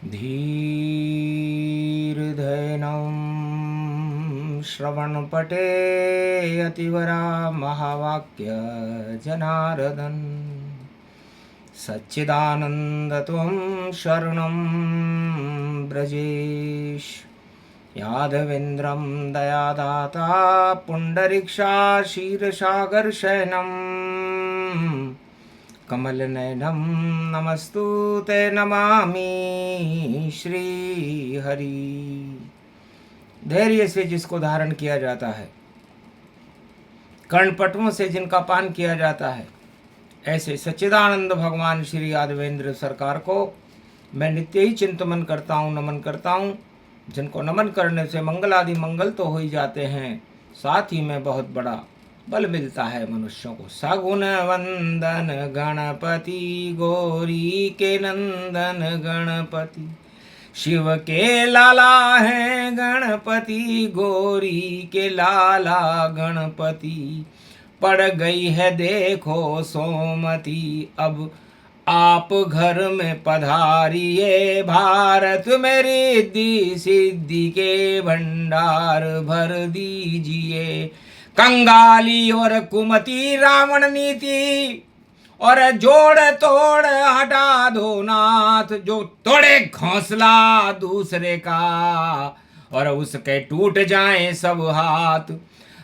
धीर्धैनं श्रवणपटे अतिवरा महावाक्य जनार्दन सच्चिदानन्दत्वं शरणं ब्रजेश यादवेन्द्रं दयादाता पुण्डरीक्षा क्षीरसागरशयनं कमलनयनं नमस्तुते नमामि श्रीहरि। धैर्य से जिसको धारण किया जाता है, कर्णपटुओं से जिनका पान किया जाता है, ऐसे सच्चिदानंद भगवान श्री यादवेंद्र सरकार को मैं नित्य ही चिंतन करता हूँ, नमन करता हूँ। जिनको नमन करने से मंगल आदि मंगल तो हो ही जाते हैं, साथ ही में बहुत बड़ा बल मिलता है मनुष्यों को। सगुण वंदन गणपति गौरी के नंदन गणपति, शिव के लाला है गणपति गौरी के लाला गणपति। पड़ गई है देखो सोमती अब आप घर में पधारिए, भारत में रिद्धि सिद्धि के भंडार भर दीजिए। कंगाली और कुमति रावण नीति और जोड़ तोड़ हटा दो नाथ, जो तोड़े घोंसला दूसरे का और उसके टूट जाएं सब हाथ।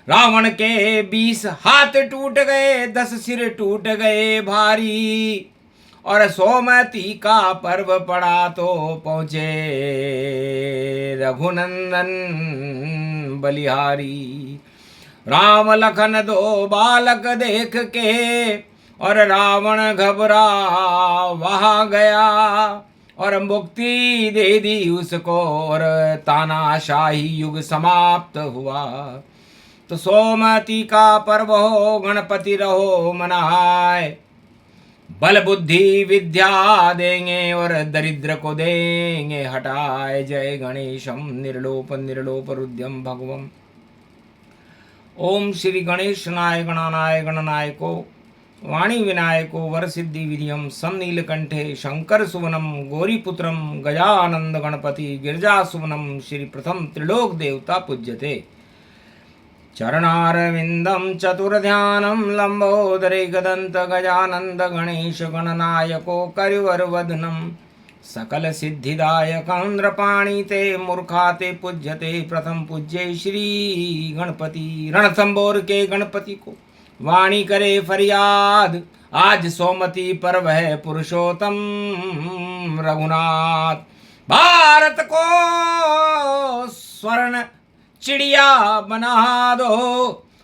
रावण के 20 हाथ टूट गए, 10 सिर टूट गए भारी, और सोमती का पर्व पड़ा तो पहुँचे रघुनंदन बलिहारी। राम लखन दो बालक देख के और रावण घबरा वहाँ गया, और मुक्ति दे दी उसको और तानाशाही युग समाप्त हुआ। तो सोमती का पर्व हो, गणपति रहो मनाए, बल बुद्धि विद्या देंगे और दरिद्र को देंगे हटाए। जय गणेशम निर्लोप निर्लोप रुद्यम भगवम। ओम श्री गणेश नाय गणानाय गणनायको वाणी विनायको वरसिद्धि विधियम सम नीलकंठे शंकर सुवनम गौरीपुत्रम गजानंद गणपति गिरजा सुवनम। श्री प्रथम त्रिलोक देवता पूज्यते। चरणारविंदम चतुर्ध्यानम लंबोदरे गदंत गजानंद गणेश गणनायको करिवरवदनम। सकल सिद्धिदायक इंद्रपाणी ते मूर्खाते पूज्यते। प्रथम पूज्य श्री गणपति। रणथंबोर के गणपति को वाणी करे फरियाद, आज सोमती पर्व है पुरुषोत्तम रघुनाथ। भारत को स्वर्ण चिड़िया बना दो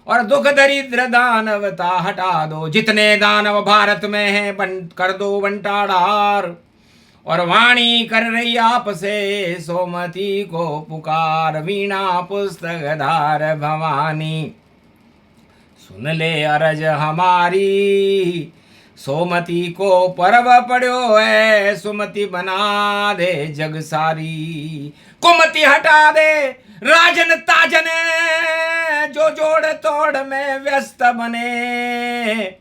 और दुख दरिद्र दानवता हटा दो। जितने दानव भारत में हैं कर दो बंटाढार। और वाणी कर रही आप से सोमती को पुकार, वीणा पुस्तक धार भवानी सुन ले अरज हमारी। सोमती को पर्व पड़ो है, सुमति बना दे जग सारी। कुमति हटा दे राजन ताजन, जो जोड़ तोड़ में व्यस्त बने।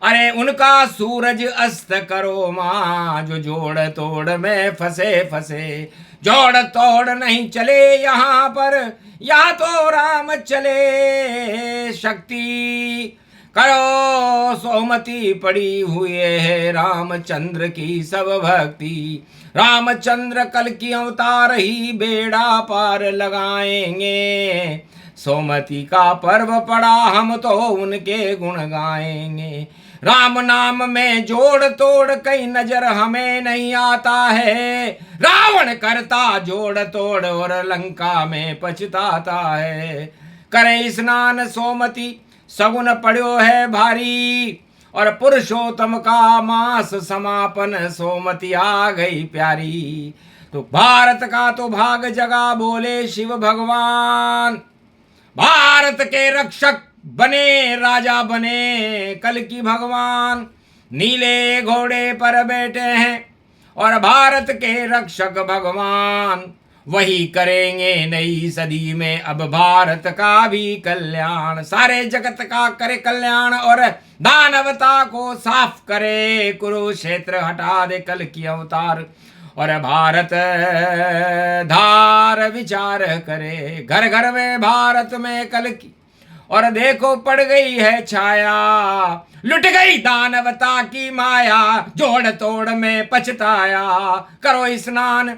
अरे उनका सूरज अस्त करो माँ, जो जोड़ तोड़ में फंसे फंसे। जोड़ तोड़ नहीं चले यहाँ पर, या तो राम चले। शक्ति करो सोमती पड़ी हुई है रामचंद्र की सब भक्ति। रामचंद्र कल की अवतार ही बेड़ा पार लगाएंगे। सोमती का पर्व पड़ा हम तो उनके गुण गाएंगे। राम नाम में जोड़ तोड़ कई नजर हमें नहीं आता है। रावण करता जोड़ तोड़ और लंका में पछताता है। करे स्नान सोमती सगुन पड़ो है भारी, और पुरुषोत्तम का मास समापन सोमती आ गई प्यारी। तो भारत का तो भाग जगा बोले शिव भगवान। भारत के रक्षक बने राजा बने कल की भगवान। नीले घोड़े पर बैठे हैं और भारत के रक्षक भगवान। वही करेंगे नई सदी में अब भारत का भी कल्याण। सारे जगत का करे कल्याण और दानवता को साफ करे। कुरुक्षेत्र हटा दे कल की अवतार और भारत धार विचार करे। घर घर में भारत में कल की और देखो पड़ गई है छाया, लुट गई दानवता की माया, जोड़ तोड़ में पछताया। करो स्नान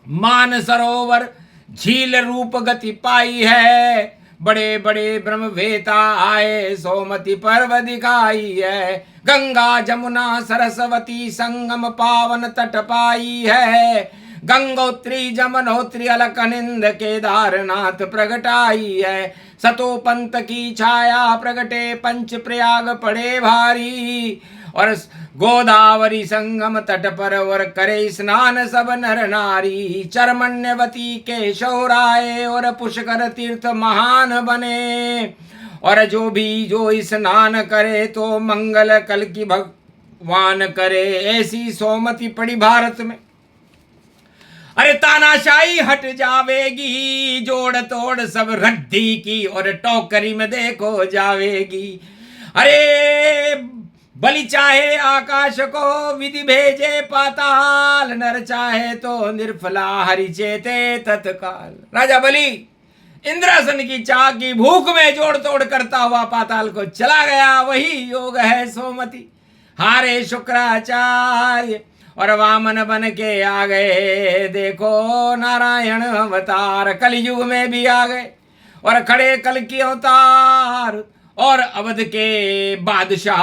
मान सरोवर, झील रूप गति पाई है, बड़े बड़े ब्रह्मवेता आए, सोमति पर्व दिखाई है। गंगा जमुना सरस्वती संगम पावन तट पाई है, गंगोत्री जमनोत्री अलकनिंद केदारनाथ प्रगटाई है। सतो पंत की छाया प्रगटे पंच प्रयाग पड़े भारी, और गोदावरी संगम तट पर और करे स्नान सब नर नारी। चरमण्यवती के शौराए और पुष्कर तीर्थ महान बने, और जो स्नान करे तो मंगल कल की भगवान करे। ऐसी सोमति पड़ी भारत में, अरे तानाशाही हट जावेगी, जोड़ तोड़ सब रद्दी की और टोकरी में देखो जावेगी। अरे बलि चाहे आकाश को विधि भेजे पाताल, नर चाहे तो निर्फला हरि चेते तत्काल। राजा बलि इंद्रासन की चाह की भूख में जोड़ तोड़ करता हुआ पाताल को चला गया, वही योग है सोमति। हारे शुक्राचार्य और वामन बन के आ गए, देखो नारायण अवतार कलयुग में भी आ गए, और खड़े कल की अवतार और अवध के बादशाह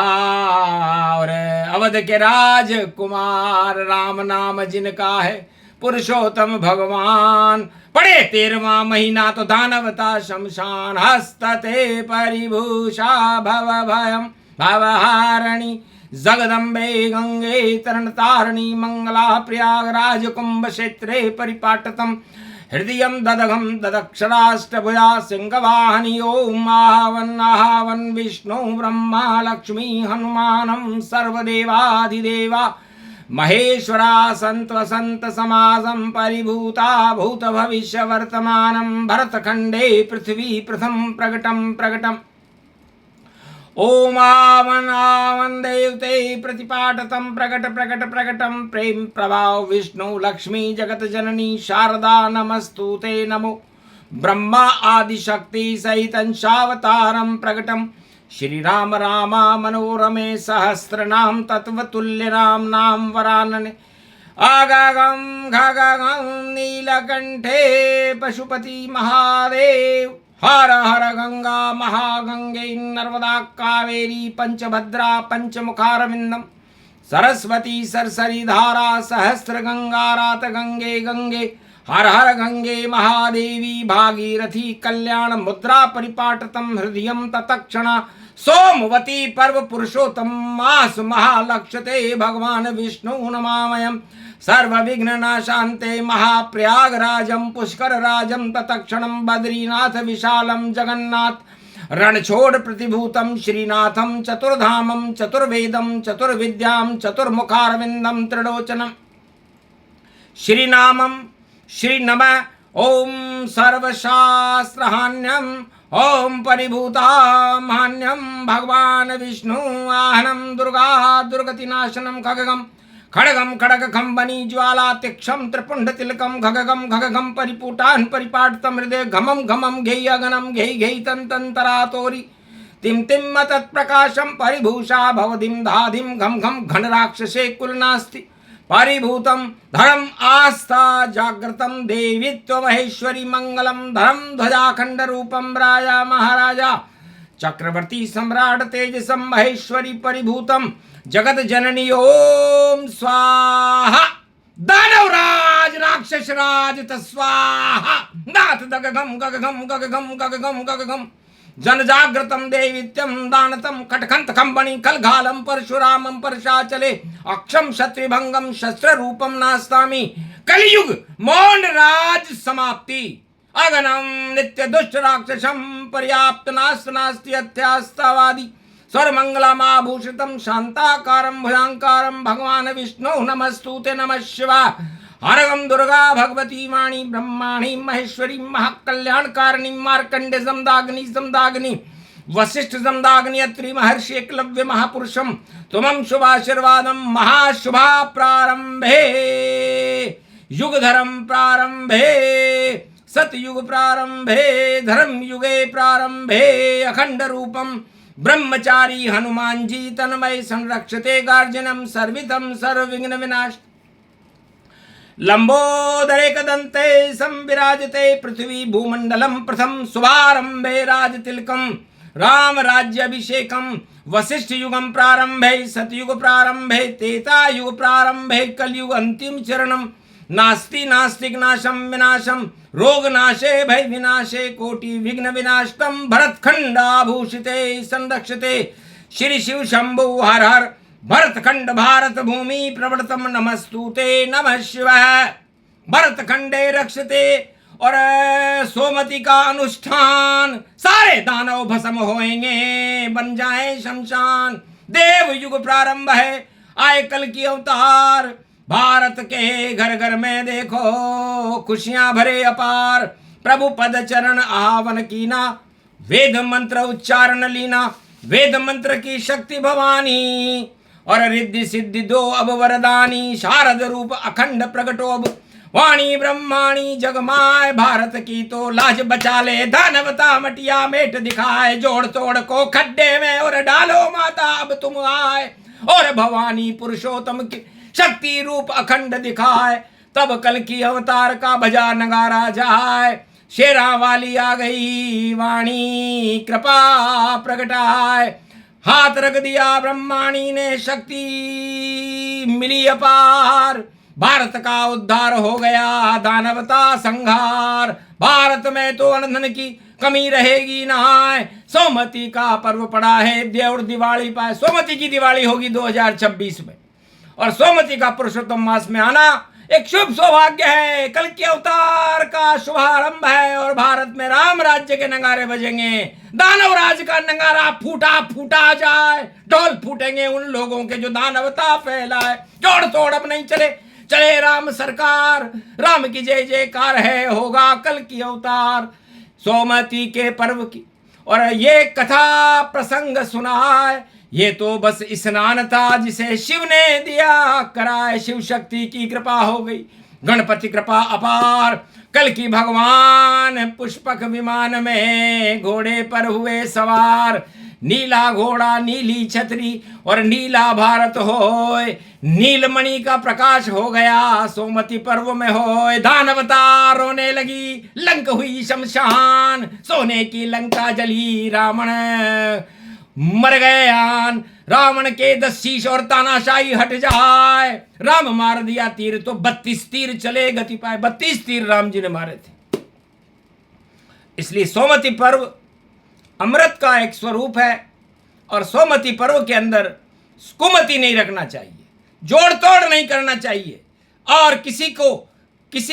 और अवध के राजकुमार। राम नाम जिनका है पुरुषोत्तम भगवान, पड़े 13वां महीना तो दानवता शमशान। हस्तते परिभूषा भव भयम भवहारिणी, जगदम्बे गंगे तरण तारिणी, मंगला प्रयागराज कुंभ क्षेत्रे परिपाटतम। हृदयं ददघं ददक्षराष्टभुजा सिंहवाहनी। ओम आहावन आहावन विष्णु ब्रह्मा लक्ष्मी हनुमानं सर्वदेवाधिदेवा महेश्वरा संत वसंत समासं परिभूता भूत भविष्य वर्तमानं। भरतखंडे पृथ्वी प्रथम प्रकटम प्रकटम। ओम आवन आवन देवते प्रतिपाटतम प्रकट प्रकट प्रकटम। प्रेम प्रभाव विष्णु लक्ष्मी जगत जननी शारदा नमस्तुते नमो। ब्रह्मा आदि शक्ति सहित शावतारम प्रकटम। श्री राम रामा मनोरमे सहस्रनाम तत्वतुल्य राम नाम वरानने। आगागम घागागम नीलकंठे पशुपति महादेव। हर हर गंगा महागंगे नर्मदा कावेरी पंचभद्रा पंचमुखारविंदम। सरस्वती सरसरी धारा सहस्र गंगारात गंगे गंगे। हर हर गंगे महादेवी भागीरथी कल्याण मुद्रा परिपाटतम। हृदयं ततक्षणा सोमवती पर्व पुरुषोत्तम मास महालक्ष्यते। भगवान विष्णु नमामयम् सर्व विघ्न नाशान्ते महाप्रयागराजं पुष्कर राजं तत्क्षणं। बद्रीनाथ विशालं जगन्नाथ रणछोड़ प्रतिभूतं श्रीनाथं। चतुर्धामं चतुर्वेदं चतुर्विद्यां चतुर्मुखारविंदं त्रिलोचनं। श्रीनामं श्री नमः। ओम सर्वशास्त्रहान्यं ओम परिभूतामान्यं भगवान विष्णु आहनं। दुर्गा दुर्गतिनाशनं खगगं खड़गम खड़ग खंबनी ज्वाला तिक्षम त्रिपुंड तिलकम खगगम खगगम परिपुटान परिपाटतम। हृदय घमम घमम घेय अगनम घेय घेय तंतरा तोरी। तिम तिम तत्प्रकाशम परिभूषा भवधिम धाधिम घम घम घन राक्षसे कुल नास्ति। परिभूतम धर्म आस्था जागृतम देवीत्व महेश्वरी मंगलम। धर्म ध्वजाखंड रूपम राजा महाराजा चक्रवर्ती सम्राट तेजसम महेश्वरी परिभूतम। जगत जननी ओम स्वाहा। दानवराज राक्षस राज तस्वाहा। नाथ दगघम गगघम गगघम गगघम गगघम। जन जागृतम देवित्यम दानतम। कटखंत खंबणी खलघालम परशुरामम परशाचले। अक्षम शत्रुभंगम शस्त्र रूपम नास्तामी। कलियुग मौन राज समाप्ति। अगनम नित्य दुष्ट राक्षसम पर्याप्त नास्त नास्ति अत्यास्तावादी। सर्वमंगलमाभूषितं शांताकारं भुजांकारं भगवान विष्णु नमस्तुते। नमः शिवाय। हरगम दुर्गा भगवती वाणी ब्रह्माणी महेश्वरी महाकल्याणकारिणी। मार्कंडे समदाग्नि समदाग्नि वशिष्ठ जमदाग्नि अत्रि महर्षि एकलव्य महापुरुषम तुमं शुभाशीर्वादम महाशुभा प्रारंभे युग धर्म प्रारंभे सतयुग प्रारंभे धर्म युगे प्रारंभे अखंड रूपम ब्रह्मचारी हनुमान जी तन्मय संरक्षते गार्जनम सर्वितम सर्वविघ्न विनाश लंबोदरे कदंते संविराजते पृथ्वी भूमंडलम प्रथम शुभारंभे राजतिलकम राम राज्याभिषेकम वशिष्ठ युगम प्रारंभे सतयुग प्रारंभे त्रेता युग प्रारंभे कलयुग अंतिम चरणम नास्ति नास्तिक नाशम विनाशम रोग नाशे भय विनाशे कोटि विघ्न विनाशकम भरतखंडाभूषिते संरक्षते श्री शिव शंभु हर हर भरतखंड भारत भूमि प्रवर्तम नमस्तुते नमः शिवाय भरतखंडे रक्षते और सोमति का अनुष्ठान सारे दानव भस्म होएंगे बन जाए शमशान देव युग प्रारंभ है आए कल की अवतार भारत के घर घर में देखो खुशियां भरे अपार प्रभु पद चरण आवन कीना वेद मंत्र उच्चारण लीना वेद मंत्र की शक्ति भवानी और रिद्धि सिद्धि दो अब वरदानी शारद रूप अखंड प्रगटो अब वाणी ब्रह्माणी जगमाय भारत की तो लाज बचा ले दानवता मटिया मेट दिखाए जोड़ तोड़ को खड्डे में और डालो माता अब तुम आए और भवानी पुरुषोत्तम की शक्ति रूप अखंड दिखाए तब कल की अवतार का बजा नगारा जाए शेरा वाली आ गई वाणी कृपा प्रगटाए हाथ रख दिया ब्रह्माणी ने शक्ति मिली अपार भारत का उद्धार हो गया दानवता संहार भारत में तो अनधन की कमी रहेगी ना सोमति का पर्व पड़ा है देव दिवाली पाए सोमति की दिवाली होगी 2026 में और सोमति का पुरुषोत्तम मास में आना एक शुभ सौभाग्य है कल के अवतार का शुभारंभ है और भारत में राम राज्य के नगारे बजेंगे दानव राज का नगारा फूटा फूटा जाए ढोल फूटेंगे उन लोगों के जो दानवता फैलाए जोड़ तोड़ अब नहीं चले चले राम सरकार राम की जय जयकार है होगा कल की अवतार सोमति के पर्व की और ये कथा प्रसंग सुनाए ये तो बस स्नान था जिसे शिव ने दिया कराए शिव शक्ति की कृपा हो गई गणपति कृपा अपार कल की भगवान पुष्पक विमान में घोड़े पर हुए सवार नीला घोड़ा नीली छतरी और नीला भारत होए नीलमणि का प्रकाश हो गया सोमति पर्व में होए दानवता रोने लगी लंक हुई शमशान सोने की लंका जली रावण मर गए आन रावण के 10 शीश और तानाशाही हट जाए राम मार दिया तीर तो 32 तीर चले गति पाए 32 तीर राम जी ने मारे थे इसलिए सोमति पर्व अमृत का एक स्वरूप है और सोमति पर्व के अंदर कुमति नहीं रखना चाहिए जोड़ तोड़ नहीं करना चाहिए और किसी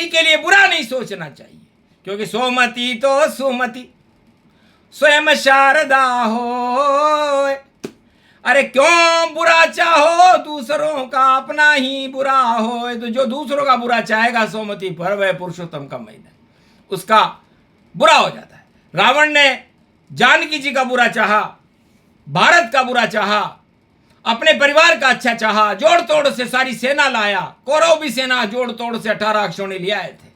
के लिए बुरा नहीं सोचना चाहिए क्योंकि सोमति तो सुमति स्वयं शारदा हो अरे क्यों बुरा चाहो दूसरों का अपना ही बुरा हो तो जो दूसरों का बुरा चाहेगा सोमति पर्व है पुरुषोत्तम का महीना उसका बुरा हो जाता है रावण ने जानकी जी का बुरा चाहा भारत का बुरा चाहा अपने परिवार का अच्छा चाहा जोड़ तोड़ से सारी सेना लाया कौरव भी सेना जोड़ तोड़ से 18 अक्षौणी ले आए थे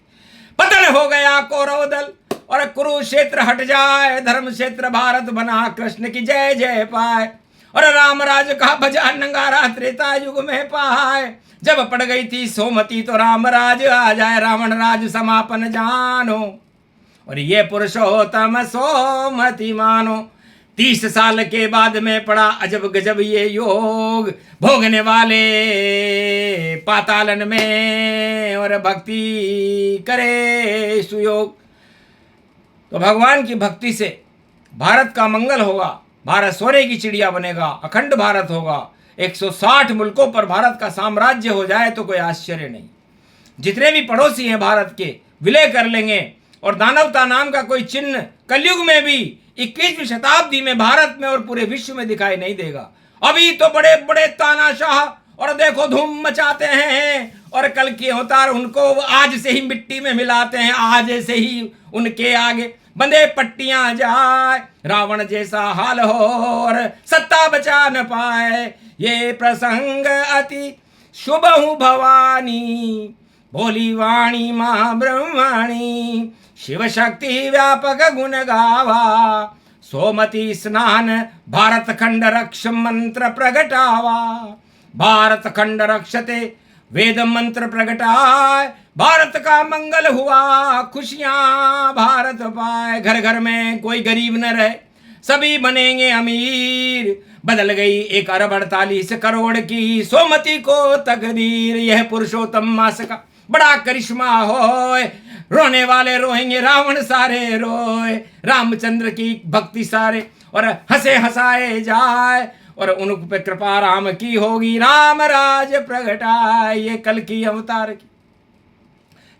पतन हो गया कौरव दल और कुरुक्षेत्र हट जाए धर्म क्षेत्र भारत बना कृष्ण की जय जय पाए और राम राज का भजा नंगारा त्रेता युग में पाए जब पड़ गई थी सोमति तो राम राज आ जाए रावण राज समापन जानो और ये पुरुषोत्तम सोमति मानो 30 साल के बाद में पड़ा अजब गजब ये योग भोगने वाले पातालन में और भक्ति करे सुयोग तो भगवान की भक्ति से भारत का मंगल होगा भारत सोने की चिड़िया बनेगा अखंड भारत होगा 160 मुल्कों पर भारत का साम्राज्य हो जाए तो कोई आश्चर्य नहीं जितने भी पड़ोसी हैं भारत के विलय कर लेंगे और दानवता नाम का कोई चिन्ह कलयुग में भी 21वीं शताब्दी में भारत में और पूरे विश्व में दिखाई नहीं देगा अभी तो बड़े बड़े तानाशाह और देखो धूम मचाते हैं और कल के अवतार उनको आज से ही मिट्टी में मिलाते हैं आज से ही उनके आगे बंधे पट्टियां जाए, रावण जैसा हाल हो और सत्ता बचा न पाए। ये प्रसंग अति शुभ हूँ भवानी, भोली वाणी माँ ब्रह्मणी, शिव शक्ति व्यापक गुण गावा, सोमती स्नान भारत खंड रक्ष मंत्र प्रगटावा। भारत खंड रक्षते वेद मंत्र प्रगटाए, भारत का मंगल हुआ खुशियां भारत पाए। घर घर में कोई गरीब न रहे, सभी बनेंगे अमीर, बदल गई 1 अरब 48 करोड़ की सोमती को तकदीर। यह पुरुषोत्तम मास का बड़ा करिश्मा होए, रोने वाले रोएंगे रावण सारे रोए, रामचंद्र की भक्ति सारे और हंसे हंसाए जाए, और उन पे कृपा राम की होगी, राम राज प्रगटाए। ये कल की अवतार की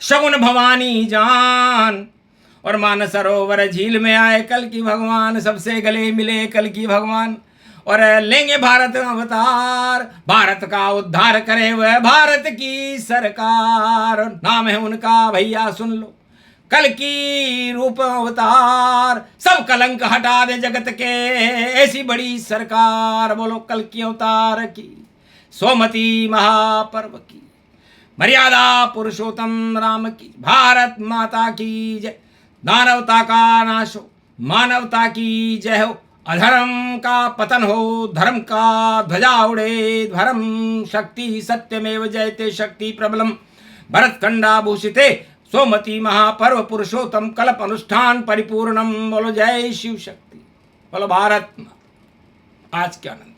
शगुन भवानी जान, और मानसरोवर झील में आए कल की भगवान, सबसे गले मिले कल की भगवान, और लेंगे भारत अवतार, भारत का उद्धार करे वह भारत की सरकार। नाम है उनका भैया सुन लो, कल की रूप अवतार, सब कलंक हटा दे जगत के, ऐसी बड़ी सरकार। बोलो कल की अवतार की, सोमती महापर्व की, मर्यादा पुरुषोत्तम राम की, भारत माता की जय। दानवता का नाश हो, मानवता की जय हो, अधर्म का पतन हो, धर्म का ध्वजा उड़े, धर्म शक्ति सत्यमेव जयते, शक्ति प्रबलम भरत खंडाभूषिते, सोमती महापर्व पुरुषोत्तम कल्प अनुष्ठान परिपूर्णम। बोलो जय शिव शक्ति, बोलो भारत। आज के आनंद।